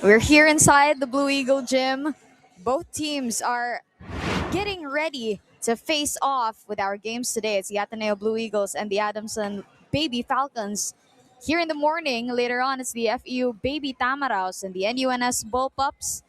We're here inside the Blue Eagle gym. Both teams are getting ready to face off with our games today. It's the Ateneo Blue Eagles and the Adamson Baby Falcons. Here in the morning, later on, it's the FEU Baby Tamaraws and the NUNS Bullpups.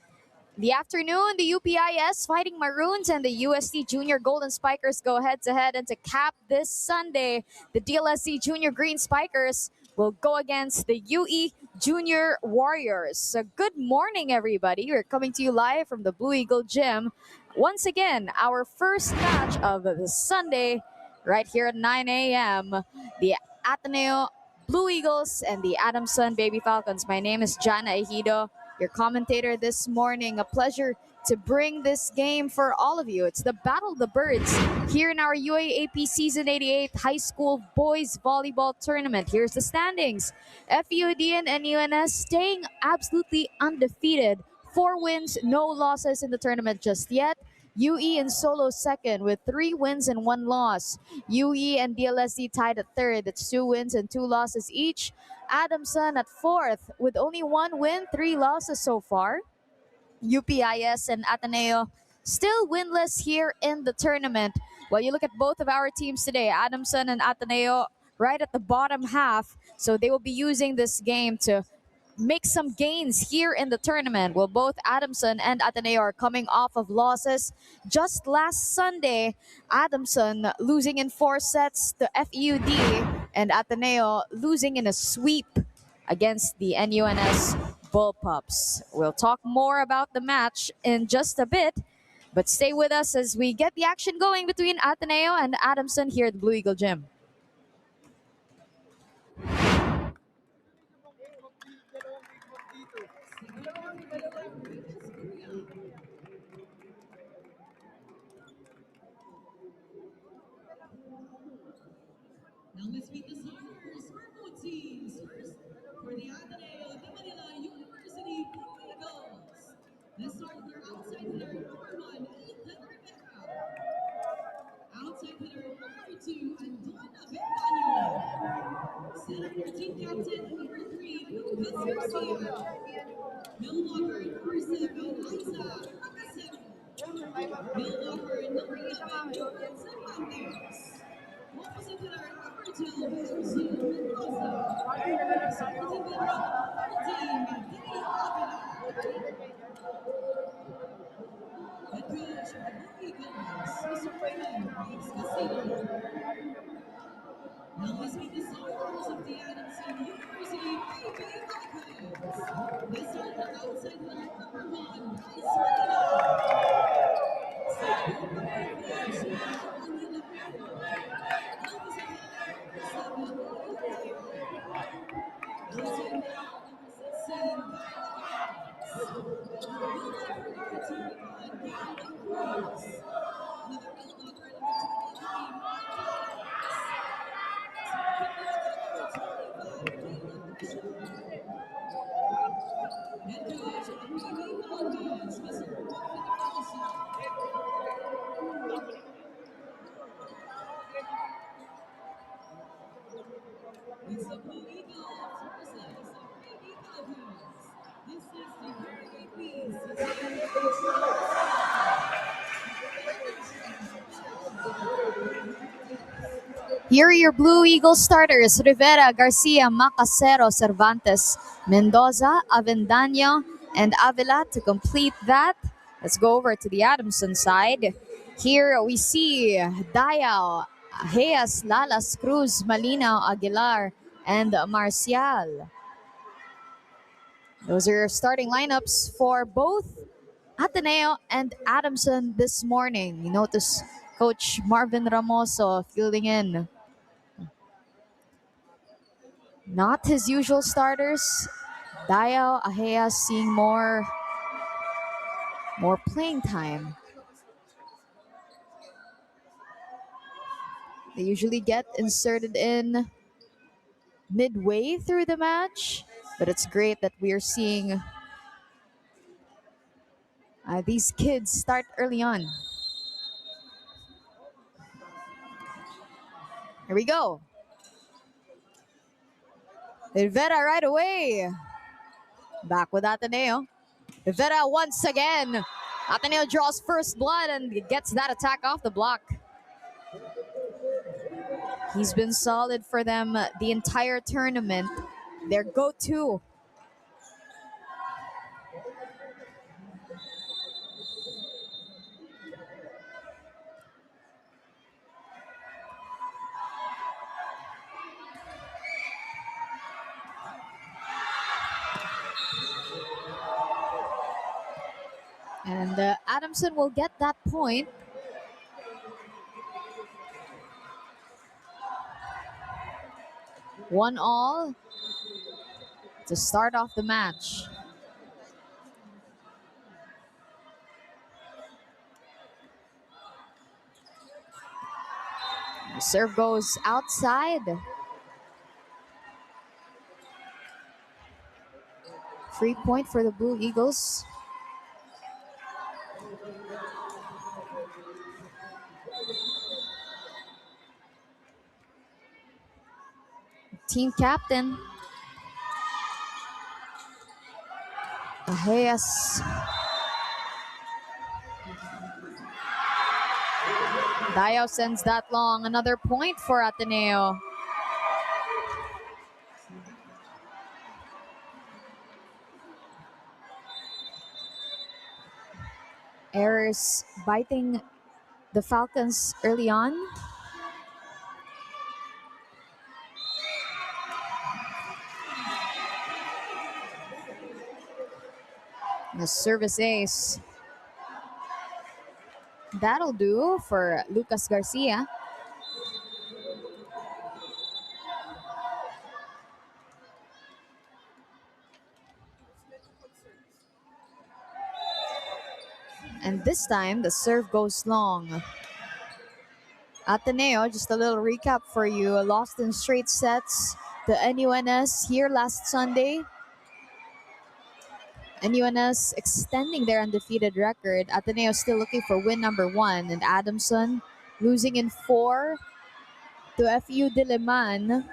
The afternoon, the UPIS Fighting Maroons and the UST Junior Golden Spikers go head to head. And to cap this Sunday, the DLSC Junior Green Spikers will go against the UE Junior Warriors. So good morning, everybody. We're coming to you live from the Blue Eagle Gym. Once again, our first match of the Sunday right here at 9 a.m. The Ateneo Blue Eagles and the Adamson Baby Falcons. My name is Jana Ejido, your commentator this morning. A pleasure to bring this game for all of you. It's the Battle of the Birds here in our UAAP Season 88 High School Boys Volleyball Tournament. Here's the standings. FUD and NUNS staying absolutely undefeated. 4 wins, no losses in the tournament just yet. UE in solo second with 3 wins and 1 loss. UE and DLSD tied at third. That's 2 wins and 2 losses each. Adamson at fourth with only 1 win, 3 losses so far. UPIS and Ateneo still winless here in the tournament. Well, you look at both of our teams today, Adamson and Ateneo, right at the bottom half. So they will be using this game to make some gains here in the tournament. Well, both Adamson and Ateneo are coming off of losses. Just last Sunday, Adamson losing in 4 sets to FUD and Ateneo losing in a sweep against the NUNS Bullpups. We'll talk more about the match in just a bit, but stay with us as we get the action going between Ateneo and Adamson here at the Blue Eagle Gym. Now let's meet the starters for both teams. First, for the Ateneo de Manila University Blue Eagles. Let's start with our outside hitter, number 1, Ethan Rebecca. Outside hitter, number 2, Andona Bendaño. Center team captain, number 3, Lucas Garcia. Mill blocker, number 7, Liza Rocasero. Mill blocker, number 11, Julian Cervantes. Opposite hitter, number 12, Ercil Mendoza. Supporting hitter, number 13, Dale Avila. Head coach of the Blue Eagles, Mr. Raymond Escasino. Now let's meet the starters of the Adamson University Baby Falcons. Let's start with our outside hitter, number 1, Bryce Manila. Second, number 4, Shimon Manila. Opposite hitter, number 7, Leo Tayo. Outside hitter, number 16, Kyle Middle number 21, Gavin Cruz. Another middle blocker, number 23, Mark Alex. Second middle blocker, number 25, Caleb Bishop. Head coach of the BVB Falcons, Mr. Marvin Alonso. It's the Blue Eagles versus the Baby Falcons. This is the UAAP Season. Here are your Blue Eagle starters: Rivera, Garcia, Macasero, Cervantes, Mendoza, Avendaño, and Avila. To complete that, let's go over to the Adamson side. Here we see Dayao, Hayas, Lalas, Cruz, Malinaw, Aguilar, and Marcial. Those are your starting lineups for both Ateneo and Adamson this morning. You notice Coach Marvin Ramoso fielding in. Not his usual starters. Dayao, Ahea seeing more playing time. They usually get inserted in midway through the match, but it's great that we are seeing these kids start early on. Here we go. Rivera right away. Back with Ateneo. Vera once again. Ateneo draws first blood and gets that attack off the block. He's been solid for them the entire tournament. Their go-to. And Adamson will get that point. One all to start off the match. The serve goes outside. Free point for the Blue Eagles. Team captain Ajeas. Dayo sends that long. Another point for Ateneo. Errors biting the Falcons early on. The service ace. That'll do for Lucas Garcia. And this time, the serve goes long. Ateneo, just a little recap for you, lost in straight sets to NUNS here last Sunday. NUNS extending their undefeated record. Ateneo still looking for win number 1. And Adamson losing in 4 to FU Diliman.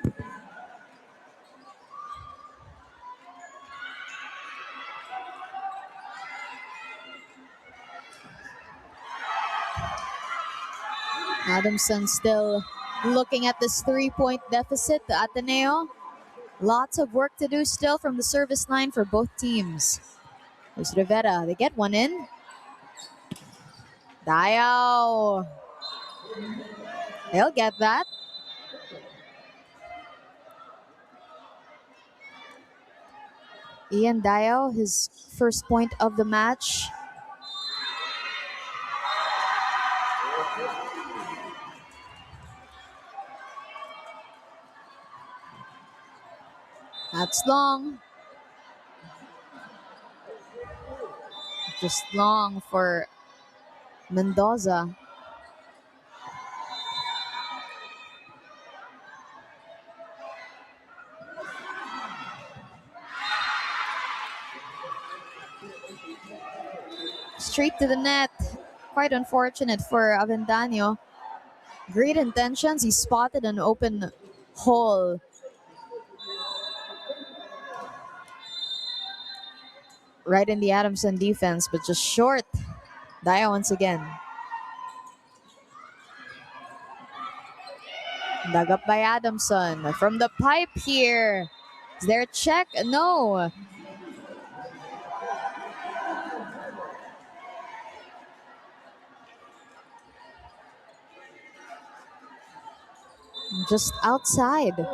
Adamson still looking at this 3-point deficit to Ateneo. Lots of work to do still from the service line for both teams. There's Rivera. They get one in. Dayo. They'll get that. Ian Dayo, his first point of the match. That's long. Just long for Mendoza. Straight to the net. Quite unfortunate for Avendaño. Great intentions. He spotted an open hole. Right in the Adamson defense, but just short. Dayo once again. Dug up by Adamson. From the pipe here. Is there a check? No. Just outside.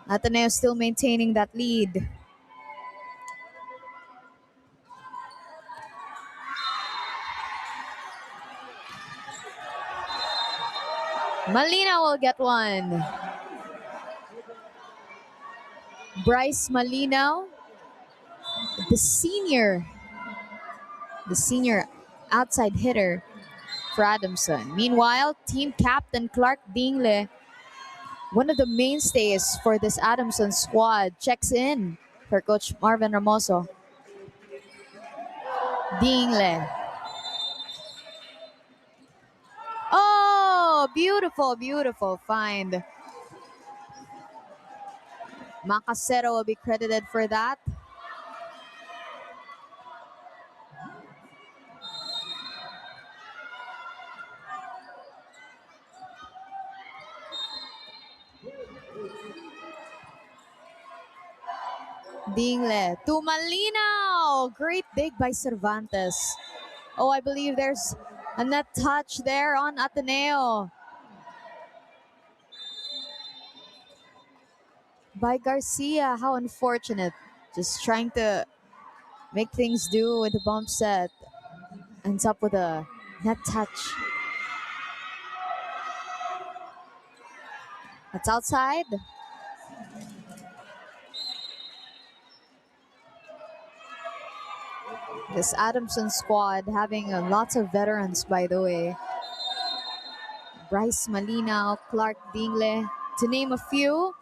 Ateneo still maintaining that lead. Malina will get one. Bryce Malinaw, the senior outside hitter for Adamson. Meanwhile, team captain Clark Dingle, one of the mainstays for this Adamson squad, checks in for Coach Marvin Ramoso. Dingle. Oh, beautiful, beautiful find. Macacero will be credited for that. Dingle to Malinaw. Great dig by Cervantes. Oh, I believe there's a net touch there on Ateneo. By Garcia, how unfortunate. Just trying to make things do with the bump set. Ends up with a net touch. That's outside. This Adamson squad having lots of veterans, by the way. Bryce Malinaw, Clark Dingle, to name a few.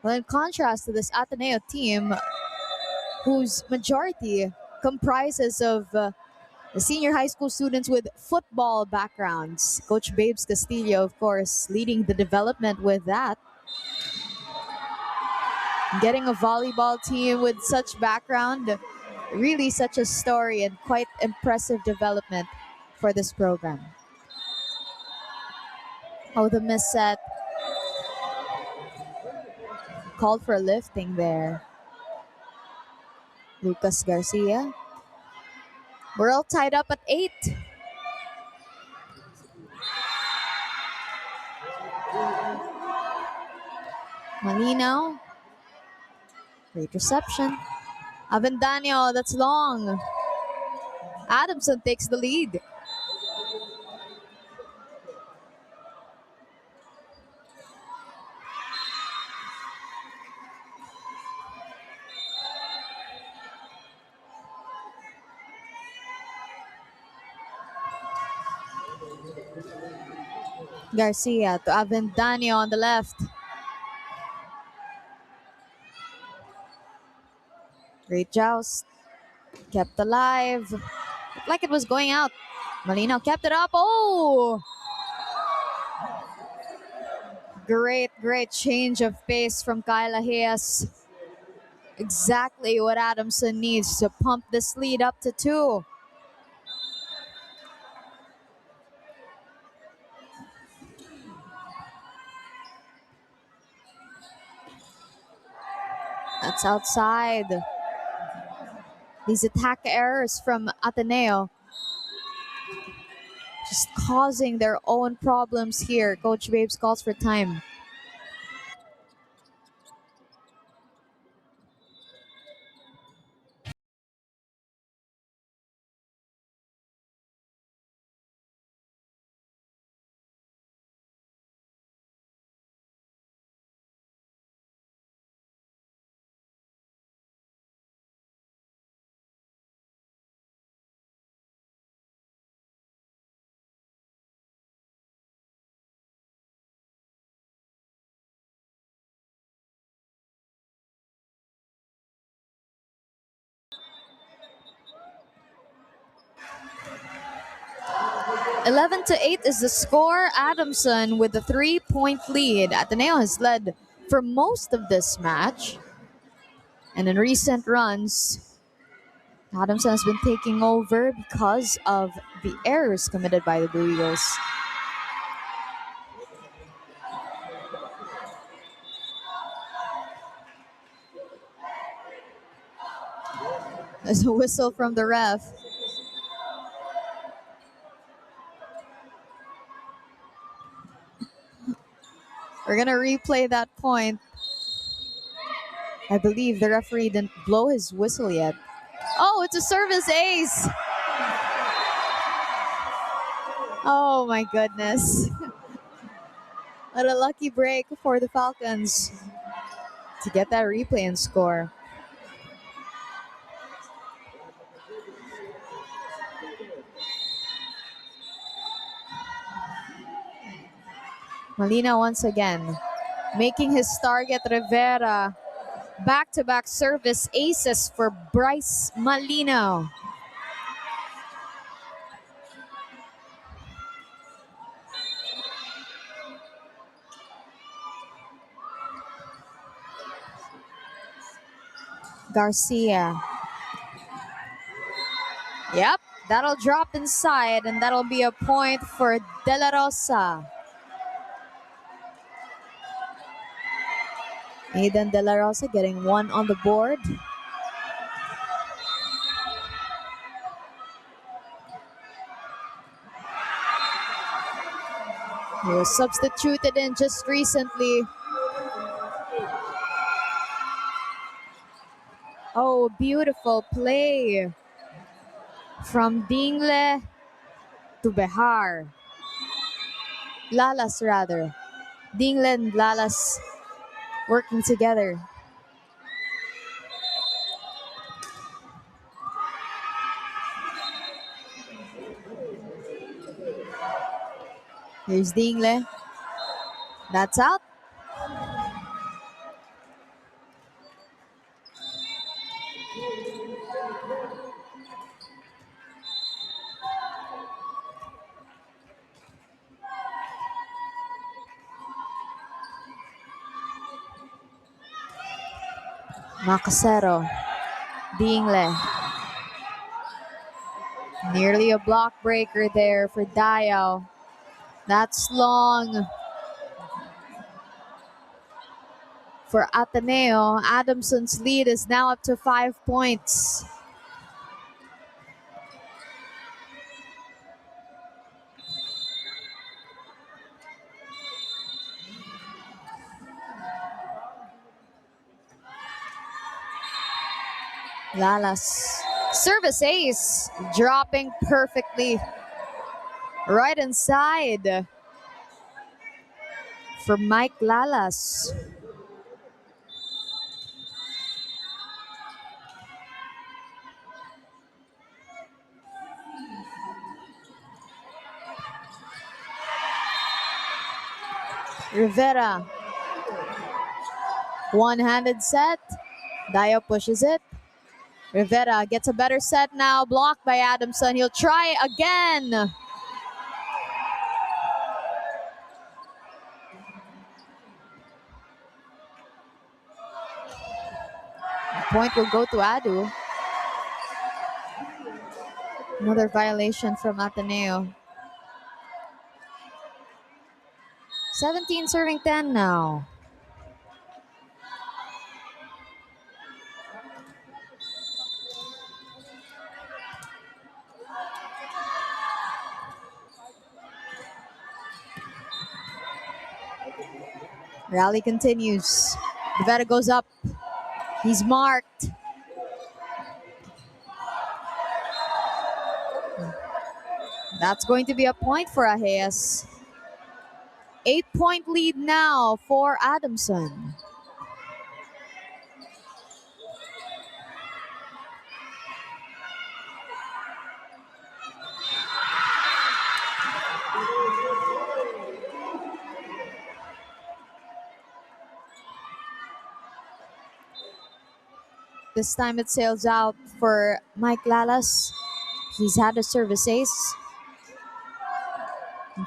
Well, in contrast to this Ateneo team, whose majority comprises of the senior high school students with football backgrounds. Coach Babes Castillo, of course, leading the development with that. Getting a volleyball team with such background, really such a story and quite impressive development for this program. Oh, the miss set. Called for lifting there. Lucas Garcia. We're all tied up at 8. Malinaw. Great reception. Avendaño, that's long. Adamson takes the lead. Garcia to Avendaño on the left. Great joust. Kept alive. Looked like it was going out. Malinaw kept it up. Oh! Great change of pace from Kyla Hayes. Exactly what Adamson needs to pump this lead up to 2. That's outside. These attack errors from Ateneo just causing their own problems here. Coach Babes calls for time. Eleven to 8 is the score. Adamson with the 3-point lead. Ateneo has led for most of this match. And in recent runs, Adamson has been taking over because of the errors committed by the Blue Eagles. There's a whistle from the ref. We're going to replay that point. I believe the referee didn't blow his whistle yet. Oh, it's a service ace. Oh my goodness. What a lucky break for the Falcons to get that replay and score. Malinaw once again making his target Rivera. Back-to-back service aces for Bryce Malinaw. Garcia. Yep, that'll drop inside and that'll be a point for De La Rosa. Aidan De La Rosa getting 1 on the board. He was substituted in just recently. Oh, beautiful play from Dingle to Behar. Lalas rather. Dingle and Lalas working together. Here's Dingle. That's out. Macasero. Dingle. Nearly a block breaker there for Diao. That's long for Ateneo. Adamson's lead is now up to 5 points. Lalas. Service ace. Dropping perfectly. Right inside for Mike Lalas. Rivera. One-handed set. Dio pushes it. Rivera gets a better set now. Blocked by Adamson. He'll try again. The point will go to Adu. Another violation from Ateneo. 17 serving 10 now. Rally continues. Rivera goes up. He's marked. That's going to be a point for Ajeas. 8-point lead now for Adamson. This time it sails out for Mike Lalas. He's had a service ace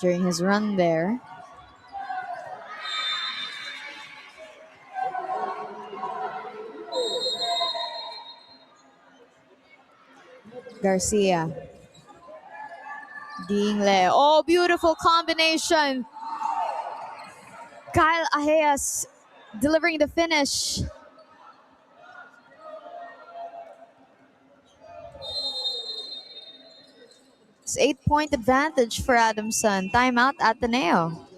during his run there. Garcia. Dingle. Oh, beautiful combination. Kyle Ajeas delivering the finish. It's 8-point advantage for Adamson. Timeout Ateneo.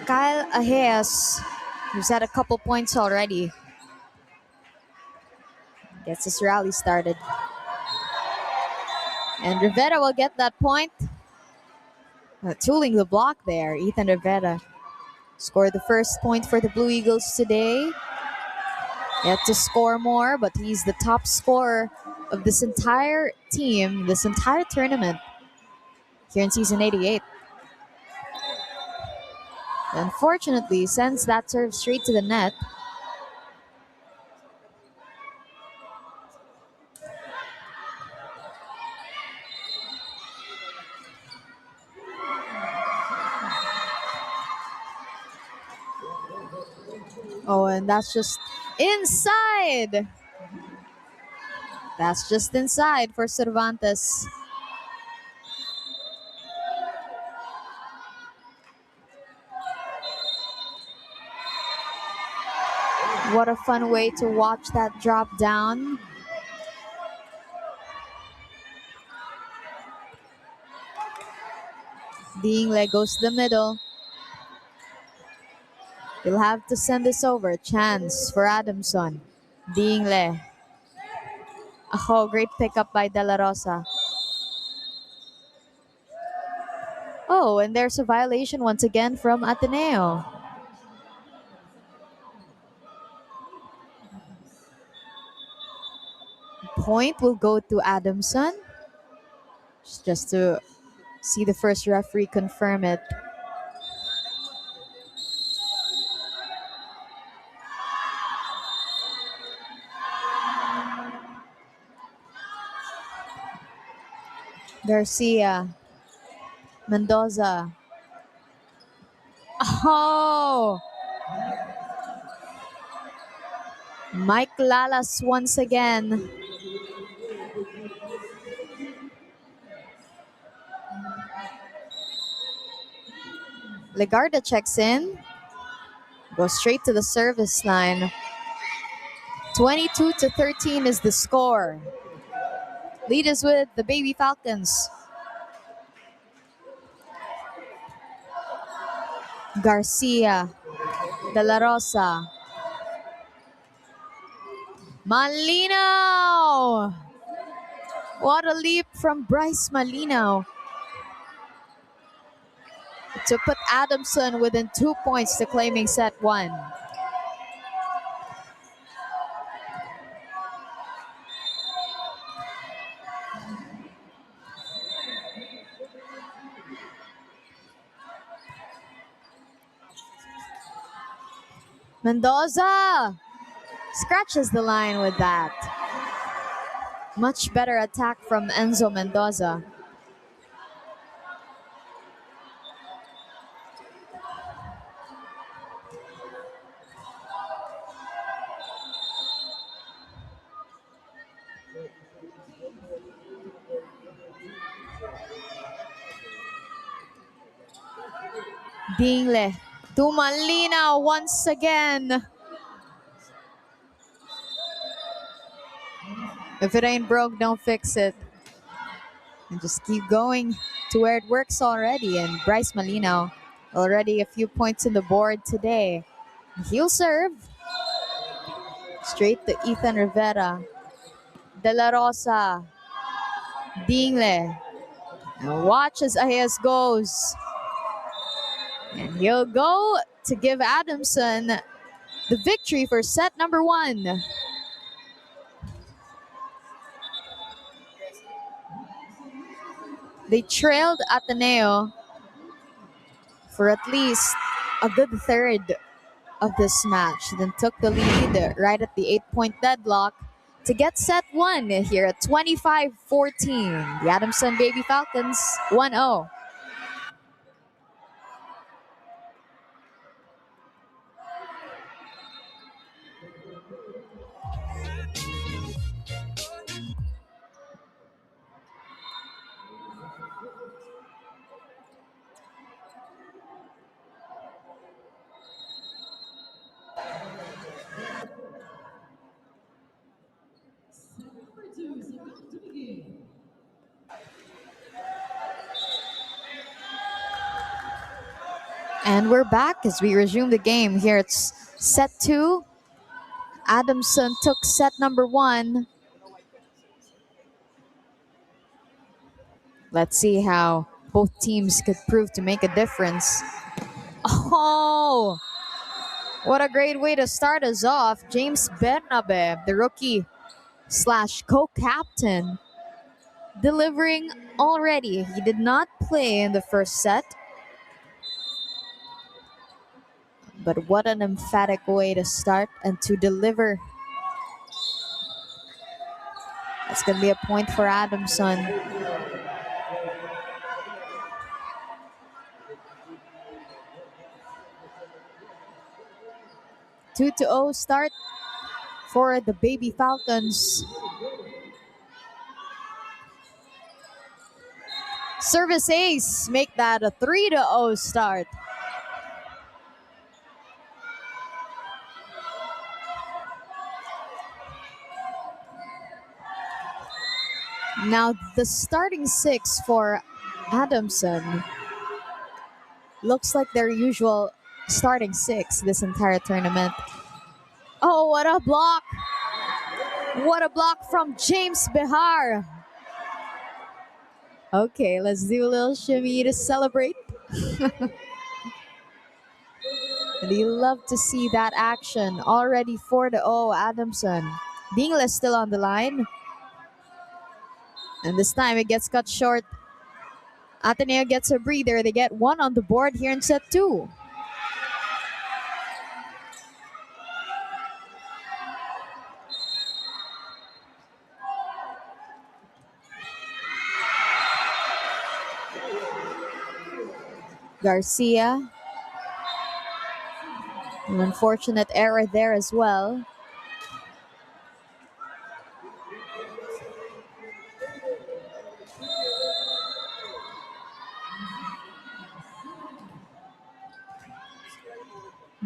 Kyle Ajeas, who's had a couple points already, gets his rally started. And Rivera will get that point. Tooling the block there. Ethan Rivera scored the first point for the Blue Eagles today. Yet to score more, but he's the top scorer of this entire team, this entire tournament here in season 88. Unfortunately, sends that serve straight to the net. Oh, and that's just inside. That's just inside for Cervantes. What a fun way to watch that drop down. Dingle goes to the middle. He'll have to send this over. Chance for Adamson. Dingle. Oh, great pickup by De La Rosa. Oh, and there's a violation once again from Ateneo. Point will go to Adamson. Just to see the first referee confirm it. Garcia. Mendoza. Oh! Mike Lalas once again. Legarda checks in. Goes straight to the service line. 22-13 is the score. Lead is with the Baby Falcons. Garcia. De La Rosa. Malinaw! What a leap from Bryce Malinaw to put Adamson within 2 points to claiming set one. Mendoza scratches the line with that. Much better attack from Enzo Mendoza. Dingle to Malinaw once again. If it ain't broke, don't fix it. And just keep going to where it works already. And Bryce Malinaw already a few points on the board today. He'll serve. Straight to Ethan Rivera. De La Rosa. Dingle. And watch as Ayes goes. And he'll go to give Adamson the victory for set number one. They trailed Ateneo for at least a good third of this match, then took the lead right at the 8-point deadlock to get set one here at 25-14. The Adamson Baby Falcons 1-0. And we're back as we resume the game. Here it's set two. Adamson took set number one. Let's see how both teams could prove to make a difference. Oh! What a great way to start us off. James Bernabe, the rookie slash co-captain, delivering already. He did not play in the first set, but what an emphatic way to start and to deliver. That's going to be a point for Adamson. Two to 0 start for the Baby Falcons. Service ace, make that a 3 to 0 start. Now the starting six for Adamson looks like their usual starting six this entire tournament. Oh, what a block! What a block from James Behar. Okay, let's do a little shimmy to celebrate. And you love to see that action. Already 4 to 0 Adamson. Dingla still on the line. And this time it gets cut short. Ateneo gets a breather. They get one on the board here in set 2. Garcia. An unfortunate error there as well.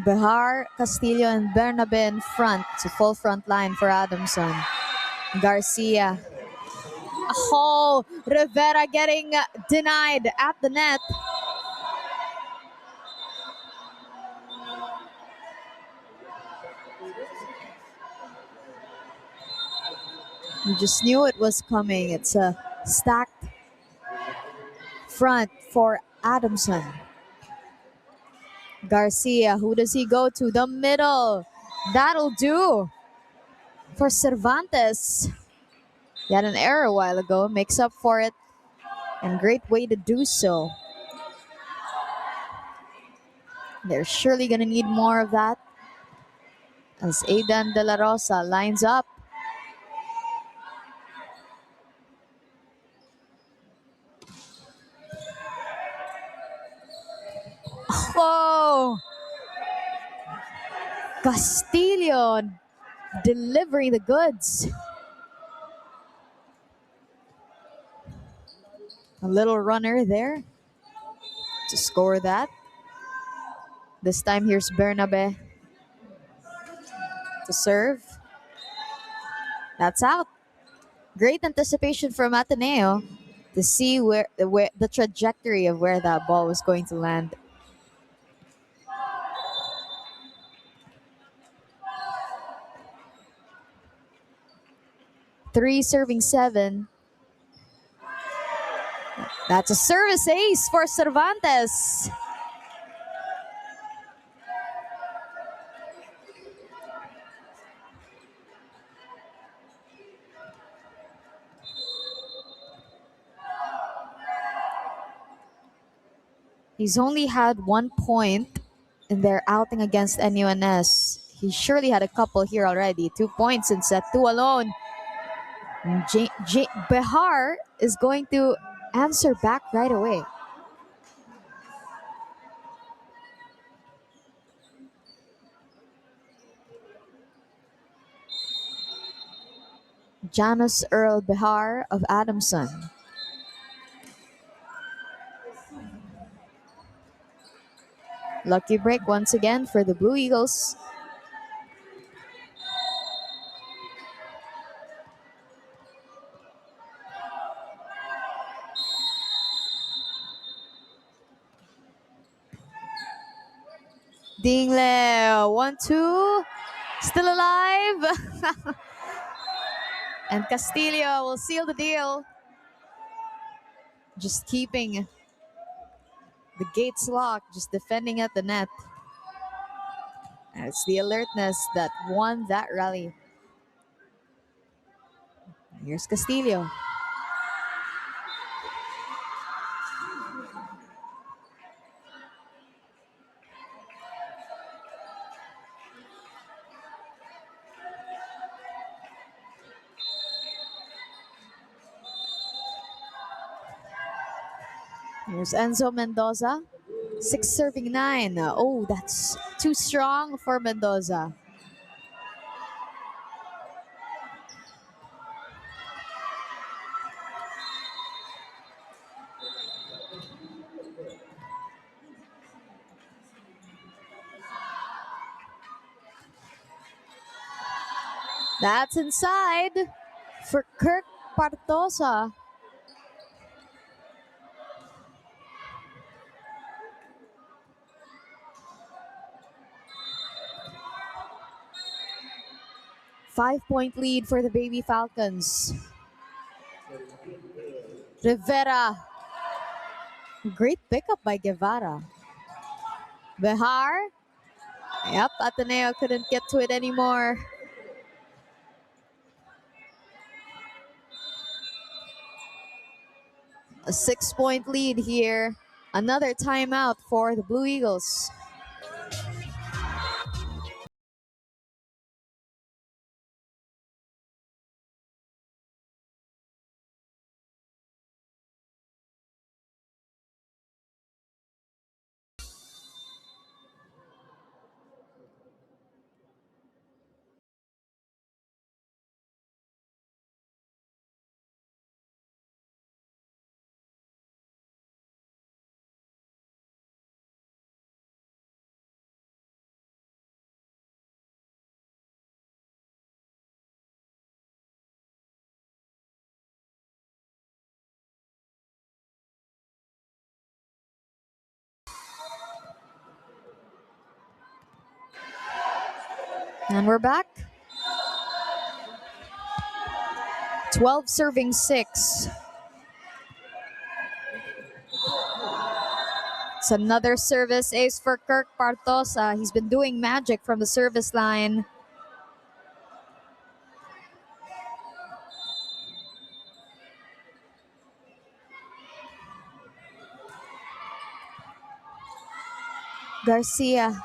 Behar, Castillo, and Bernabe in front. It's a full front line for Adamson. Garcia. Oh, Rivera getting denied at the net. You just knew it was coming. It's a stacked front for Adamson. Garcia, who does he go to? The middle. That'll do for Cervantes. He had an error a while ago, makes up for it, and great way to do so. They're surely going to need more of that as Aidan De La Rosa lines up. Oh! Castillo delivering the goods. A little runner there to score that. This time here's Bernabe to serve. That's out. Great anticipation from Ateneo to see where the trajectory of where that ball was going to land. Three serving 7. That's a service ace for Cervantes. He's only had 1 point in their outing against NUNS. He surely had a couple here already. 2 points in set 2 alone. Behar is going to answer back right away. Janus Earl Behar of Adamson. Lucky break once again for the Blue Eagles. Dingle, 1-2, still alive. And Castillo will seal the deal. Just keeping the gates locked, just defending at the net. And it's the alertness that won that rally. Here's Castillo. Here's Enzo Mendoza. 6 serving 9. Oh, that's too strong for Mendoza. That's inside for Kirk Partosa. Five-point lead for the Baby Falcons. Rivera. Great pickup by Guevara. Behar. Yep, Ateneo couldn't get to it anymore. A 6-point lead here. Another timeout for the Blue Eagles. And we're back. 12 serving 6. It's another service ace for Kirk Partosa. He's been doing magic from the service line. Garcia.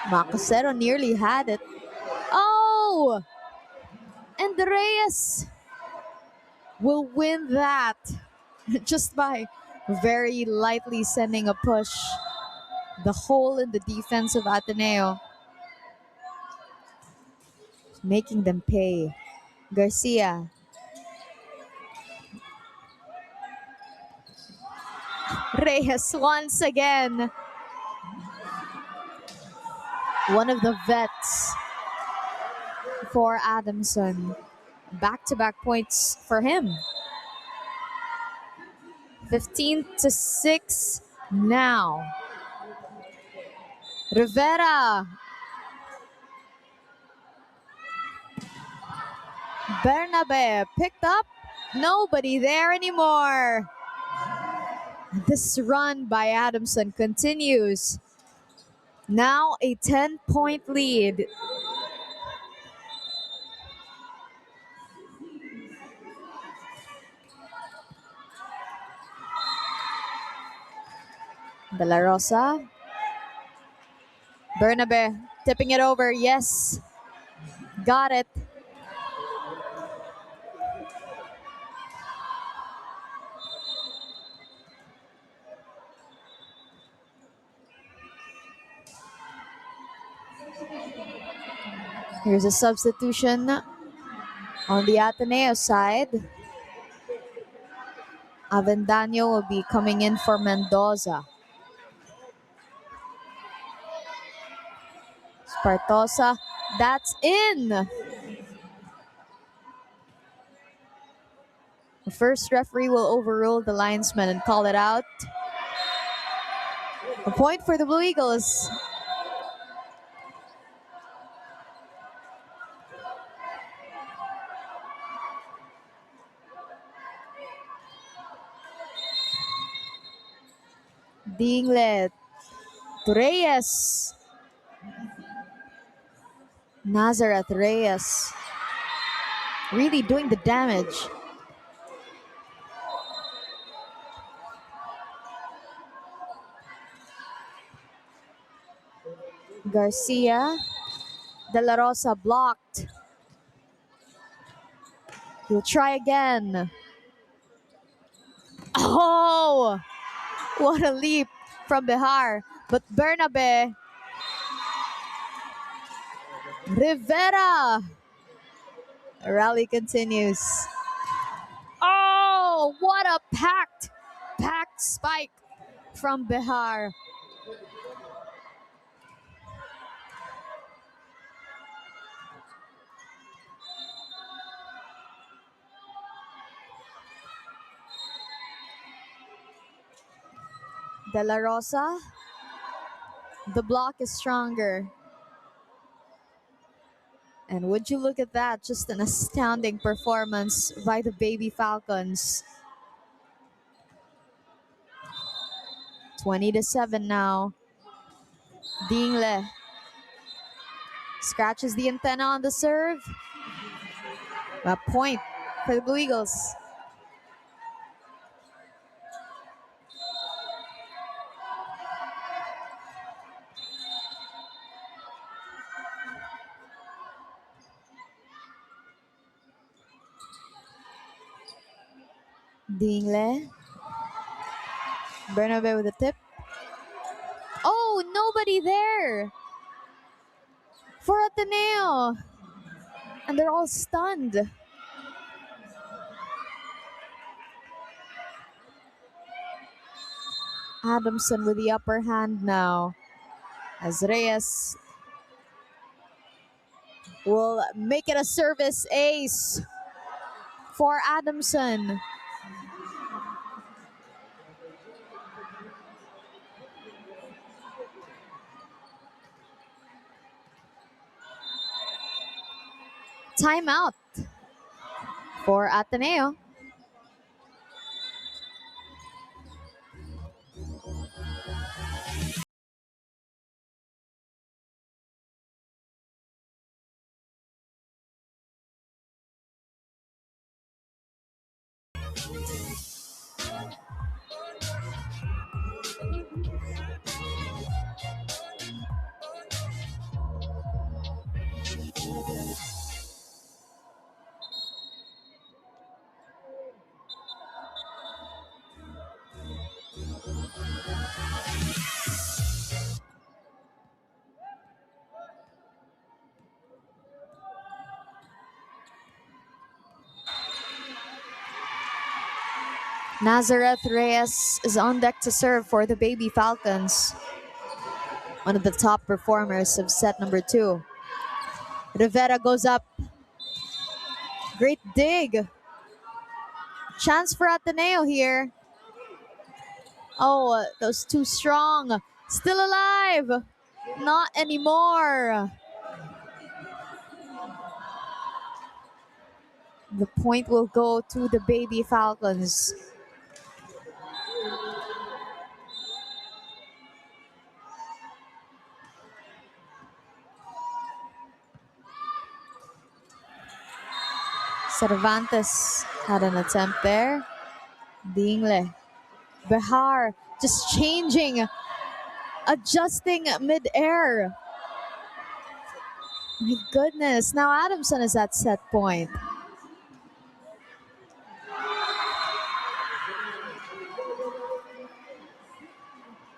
Macosero nearly had it. Oh! And Reyes will win that just by very lightly sending a push. The hole in the defense of Ateneo. Making them pay. Garcia. Reyes once again. One of the vets for Adamson. Back-to-back points for him. 15-6 now. Rivera. Bernabe picked up. Nobody there anymore. This run by Adamson continues. Now a 10-point lead. De La Rosa. Bernabe tipping it over. Yes. Got it. Here's a substitution on the Ateneo side. Avendaño will be coming in for Mendoza. Spartosa, that's in. The first referee will overrule the linesman and call it out. A point for the Blue Eagles. Dinglet. Reyes. Nazareth Reyes really doing the damage. Garcia. De La Rosa blocked. He'll try again. Oh! What a leap from Behar. But Bernabe. Rivera. Rally continues. Oh, what a packed spike from Behar. De La Rosa. The block is stronger. And would you look at that? Just an astounding performance by the Baby Falcons. 20-7 now. Dingle scratches the antenna on the serve. A point for the Blue Eagles. Dingle. Bernabe with a tip. Oh, nobody there for Ateneo. And they're all stunned. Adamson with the upper hand now. As Reyes will make it a service ace for Adamson. Timeout for Ateneo. Nazareth Reyes is on deck to serve for the Baby Falcons. One of the top performers of set number 2. Rivera goes up. Great dig. Chance for Ateneo here. Oh, that was too strong. Still alive. Not anymore. The point will go to the Baby Falcons. Cervantes had an attempt there. Dingle. Behar just changing, adjusting mid-air. My goodness, now Adamson is at set point.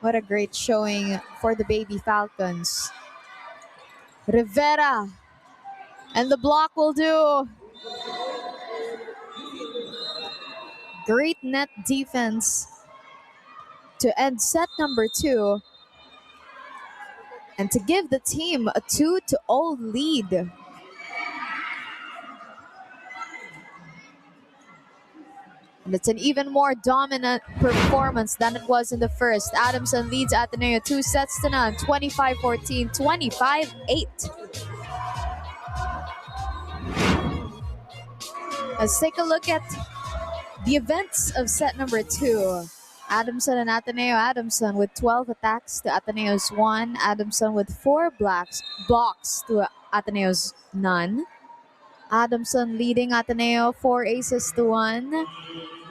What a great showing for the Baby Falcons. Rivera. And the block will do. Great net defense to end set number 2 and to give the team a 2-0 lead. And it's an even more dominant performance than it was in the first. Adamson leads Ateneo 2-0, 25-14, 25-8. Let's take a look at the events of set number 2. Adamson and Ateneo. Adamson with 12 attacks to Ateneo's 1. Adamson with 4 blocks to Ateneo's none. Adamson leading Ateneo 4-1.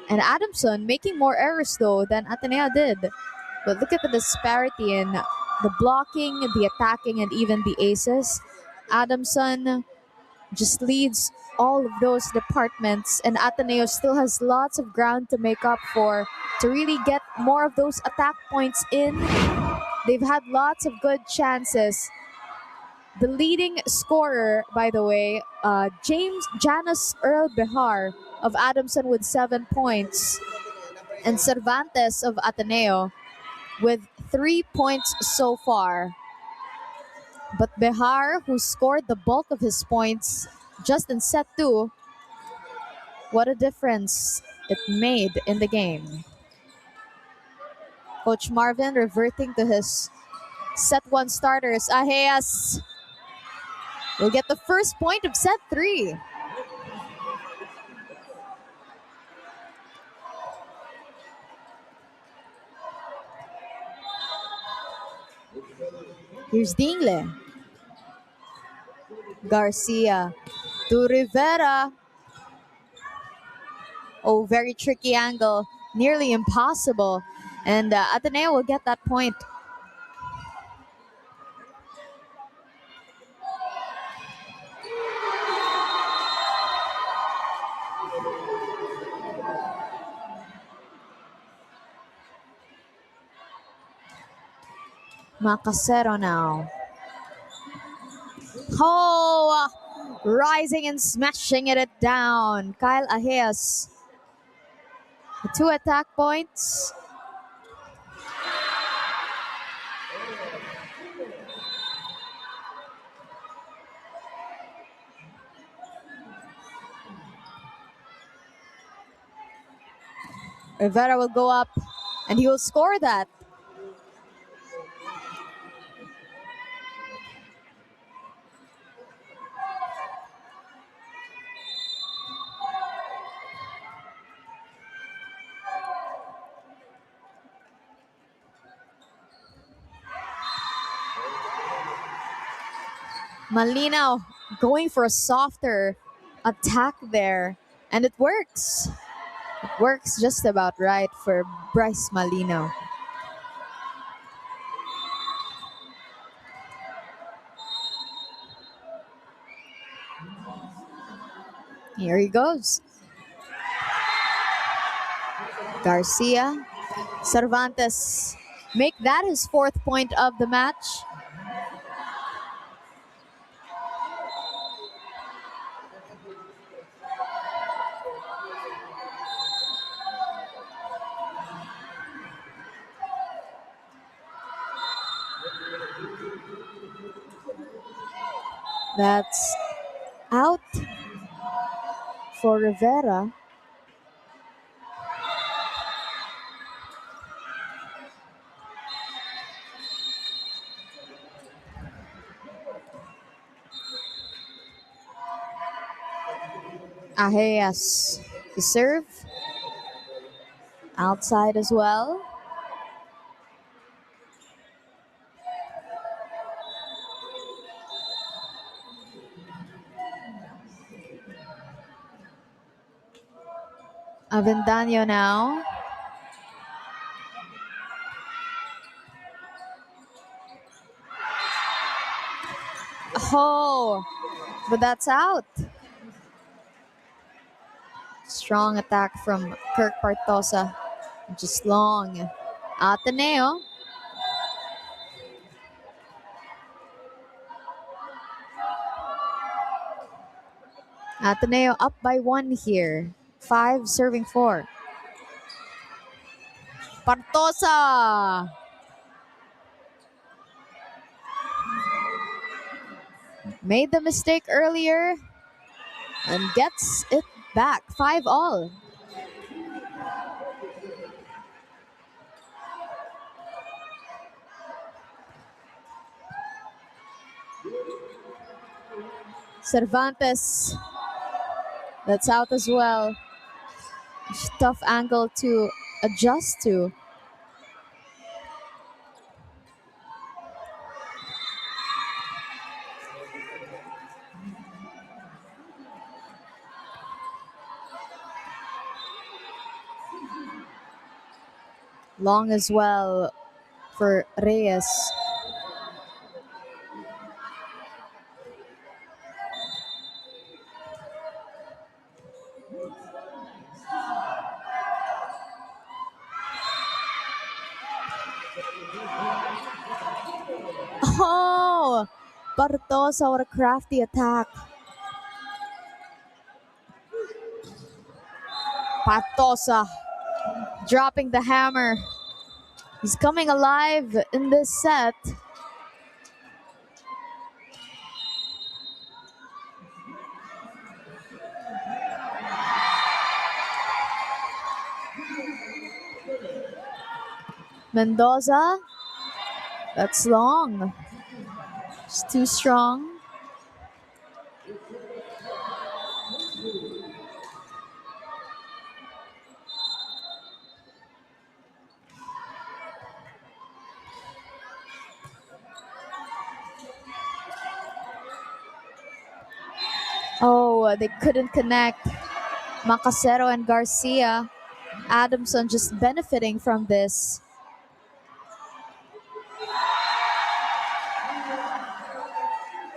And Adamson making more errors though than Ateneo did. But look at the disparity in the blocking, the attacking, and even the aces. Adamson just leads all of those departments, and Ateneo still has lots of ground to make up for to really get more of those attack points in. They've had lots of good chances. The leading scorer, by the way, Janus Earl Behar of Adamson with 7 points, and Cervantes of Ateneo with 3 points so far. But Behar, who scored the bulk of his points just in set 2, what a difference it made in the game. Coach Marvin reverting to his set 1 starters. Ajeas will get the first point of set 3. Here's Dingle. Garcia to Rivera. Oh, very tricky angle. Nearly impossible. And Ateneo will get that point. Macasero now. Oh, rising and smashing it down. Kyle Ajeas. 2 attack points. Rivera will go up and he will score that. Malinaw going for a softer attack there. And it works. It works just about right for Bryce Malinaw. Here he goes. Garcia. Cervantes make that his 4th point of the match. That's out for Rivera. Ajeas to serve. Outside as well. Avendaño now. Oh, but that's out. Strong attack from Kirk Partosa. Just long. Ateneo. Ateneo up by 1 here. 5 serving 4. Partosa. Made the mistake earlier and gets it back. 5-all. Cervantes. That's out as well. Tough angle to adjust to. Long as well for Reyes. Oh! Bartosa, what a crafty attack. Bartosa dropping the hammer. He's coming alive in this set. Mendoza, that's long. It's too strong. Oh, they couldn't connect. Macasero and Garcia. Adamson just benefiting from this.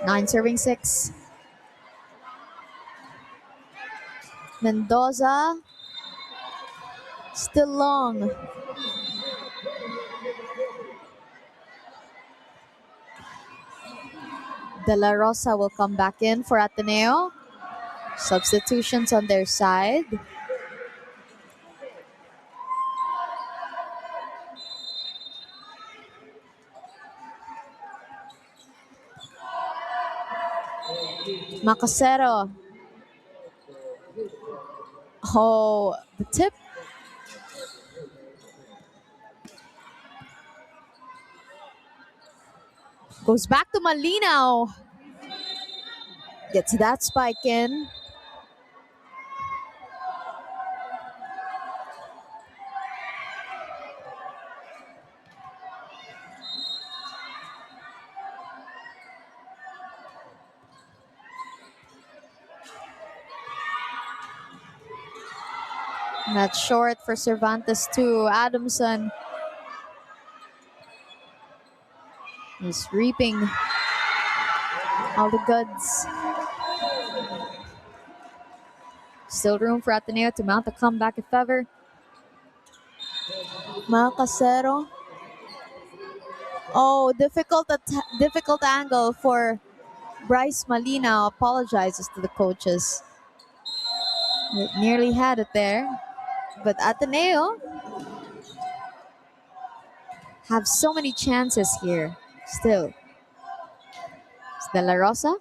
Nine serving 6. Mendoza. Still long. De La Rosa will come back in for Ateneo. Substitutions on their side. Macasero. Oh, the tip. Goes back to Malinaw. Gets that spike in. That's short for Cervantes too. Adamson is reaping all the goods. Still room for Ateneo to mount a comeback if ever. Macasero. Oh, difficult angle for Bryce Malinaw. Apologizes to the coaches. It nearly had it there. But Ateneo have so many chances here still. It's De La Rosa.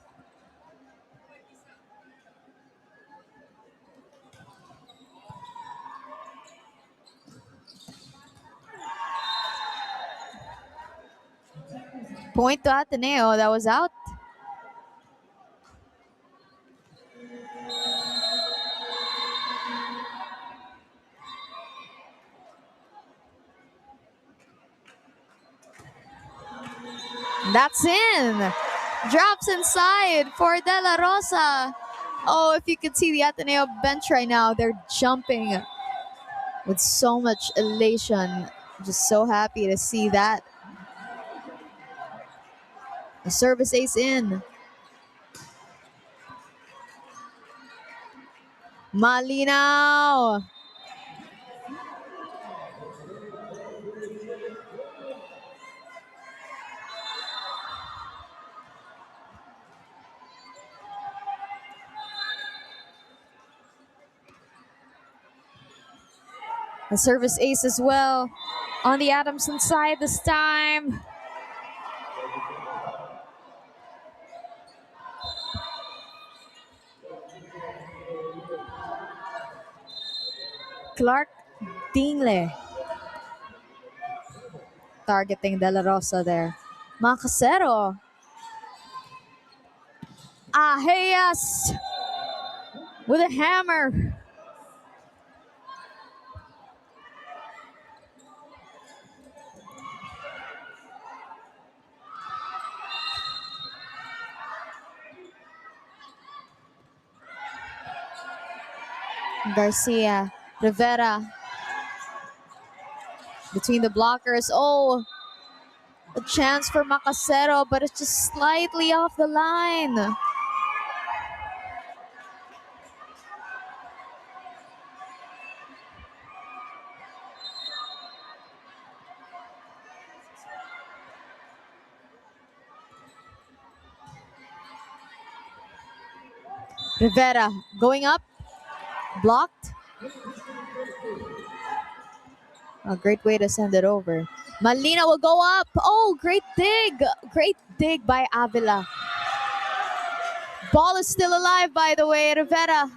Point to Ateneo. That was out. That's in. Drops inside for De La Rosa. Oh, if you could see the Ateneo bench right now, they're jumping with so much elation. Just so happy to see that. The service ace in. Malinaw. The service ace as well on the Adamson side this time. Clark Dingle targeting De La Rosa there. Macasero. Ajeas with a hammer. Garcia, Rivera. between the blockers. Oh, a chance for Macasero, but it's just slightly off the line. Rivera going up, blocked. A great way to send it over. Malina will go up. Oh, great dig. Great dig by Avila. Ball is still alive, by the way. Rivera.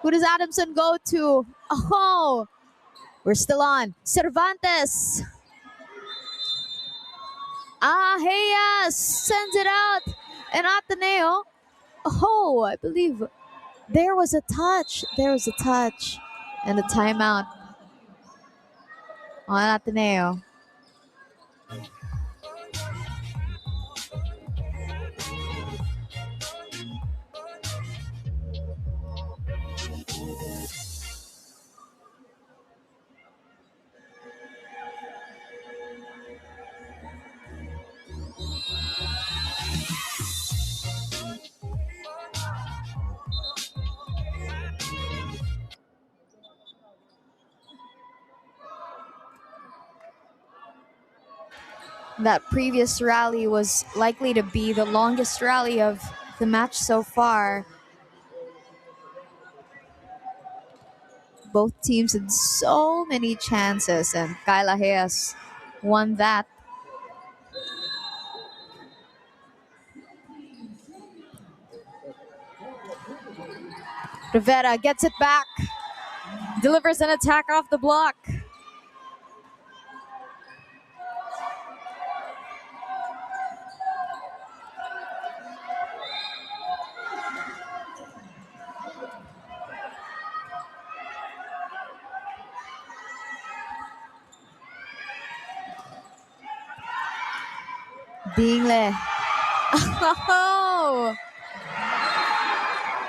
Who does Adamson go to? Oh, we're still on. Cervantes. Hayas sends it out. And Ateneo. Oh, I believe there was a touch. There was a touch. And a timeout on Ateneo. That previous rally was likely to be the longest rally of the match so far. Both teams had so many chances, and Kyla Hayes won that. Rivera gets it back, delivers an attack off the block. Dingle. Oh!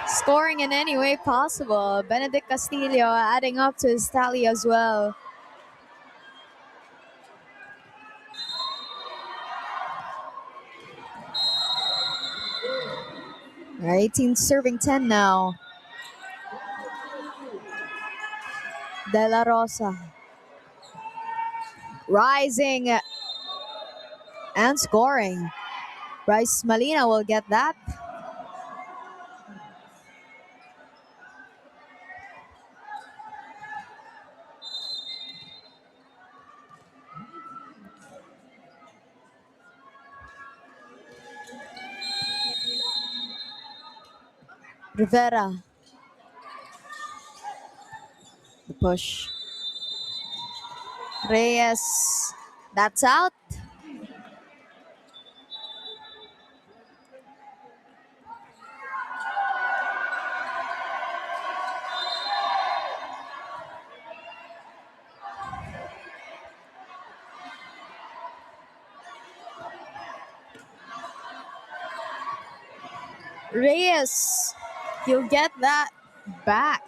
Scoring in any way possible. Benedict Castillo adding up to his tally as well. Our 18 serving 10 now. De La Rosa. Rising and scoring. Bryce Malina will get that. Rivera. The push. Reyes. That's out. Reyes. He'll get that back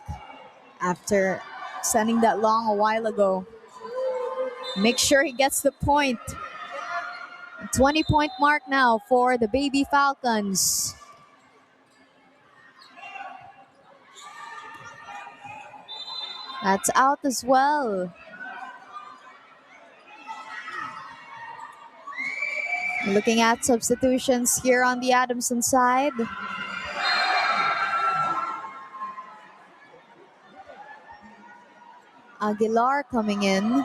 after sending that long a while ago. Make sure he gets the point. 20-point mark now for the Baby Falcons. That's out as well. Looking at substitutions here on the Adamson side. Aguilar coming in.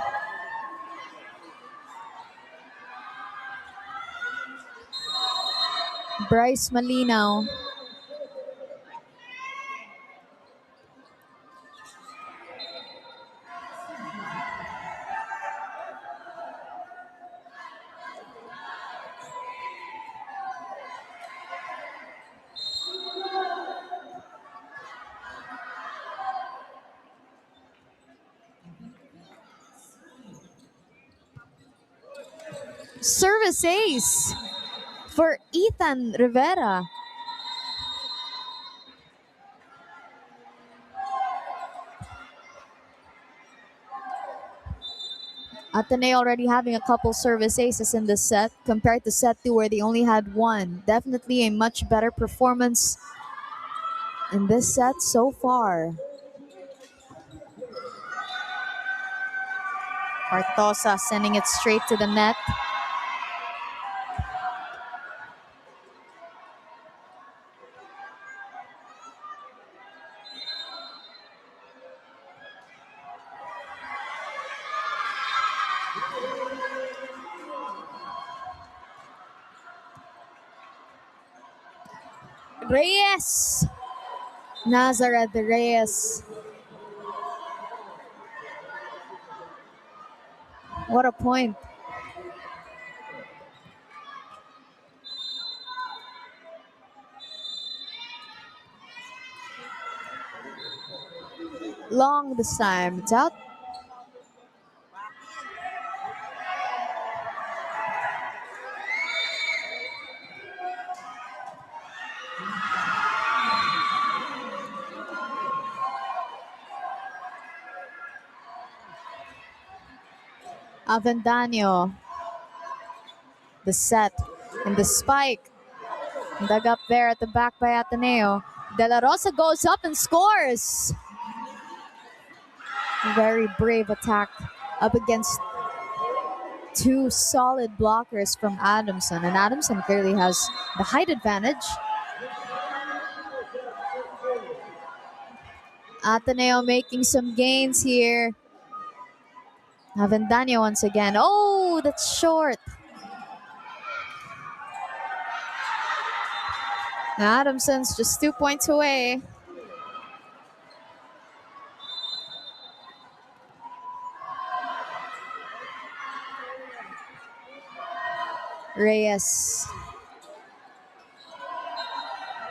Bryce Malinaw. Service ace for Ethan Rivera. Ateneo already having a couple service aces in this set compared to set 2 where they only had one. Definitely a much better performance in this set so far. Bartosa sending it straight to the net. Reyes! Nazareth Reyes. What a point. Long this time. It's out. Avendaño. The set and the spike. Dug up there at the back by Ateneo. De La Rosa goes up and scores. Very brave attack up against two solid blockers from Adamson. And Adamson clearly has the height advantage. Ateneo making some gains here. Avendaño once again. Oh, that's short. Adamson's just 2 points away. Reyes.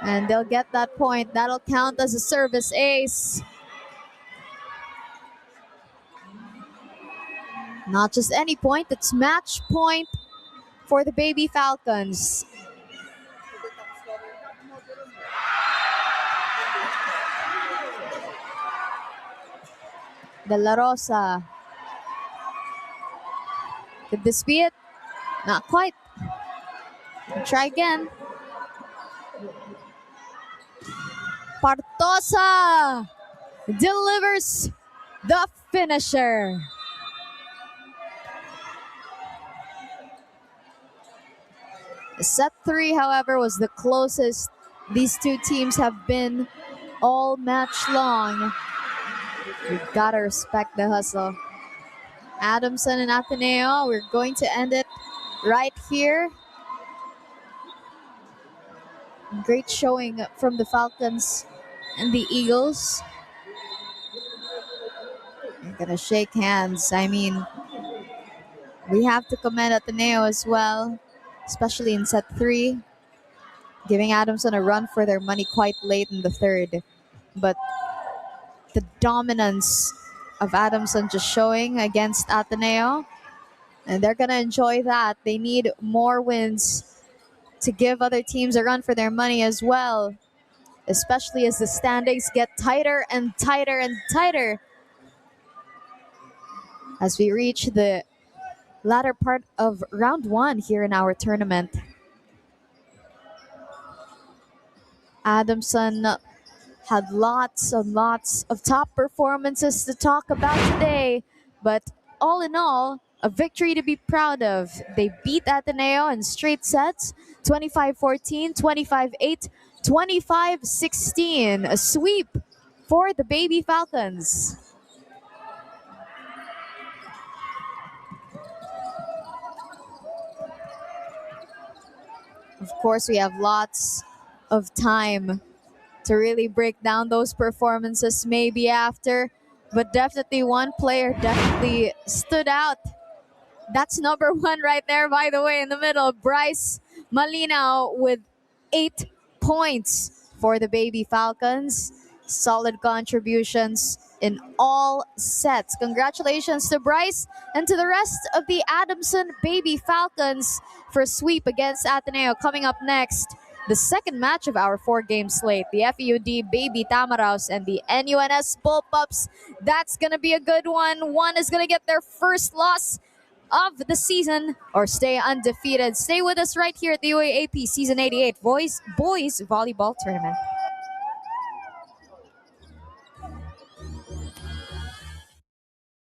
And they'll get that point. That'll count as a service ace. Not just any point, it's match point for the Baby Falcons. De La Rosa. Could this be it? Not quite. Try again. Bartosa delivers the finisher. Set 3, however, was the closest these two teams have been all match long. We've got to respect the hustle. Adamson and Ateneo, we're going to end it right here. Great showing from the Falcons and the Eagles. We're going to shake hands. I mean, we have to commend Ateneo as well, especially in set 3, giving Adamson a run for their money quite late in the third. But the dominance of Adamson just showing against Ateneo, and they're going to enjoy that. They need more wins to give other teams a run for their money as well, especially as the standings get tighter and tighter and tighter as we reach the latter part of round 1 here in our tournament. Adamson had lots and lots of top performances to talk about today, but all in all, a victory to be proud of. They beat Ateneo in straight sets, 25-14, 25-8, 25-16. A sweep for the Baby Falcons. Of course, we have lots of time to really break down those performances maybe after, but definitely one player definitely stood out. That's number 1 right there, by the way, in the middle. Bryce Malinaw with 8 points for the Baby Falcons. Solid contributions in all sets. Congratulations to Bryce and to the rest of the Adamson Baby Falcons for a sweep against Ateneo. Coming up next, the second match of our 4-game slate, the FEUD Baby Tamaraws and the NUNS Bullpups. That's going to be a good one. One is going to get their first loss of the season or stay undefeated. Stay with us right here at the UAAP Season 88 Boys Volleyball Tournament.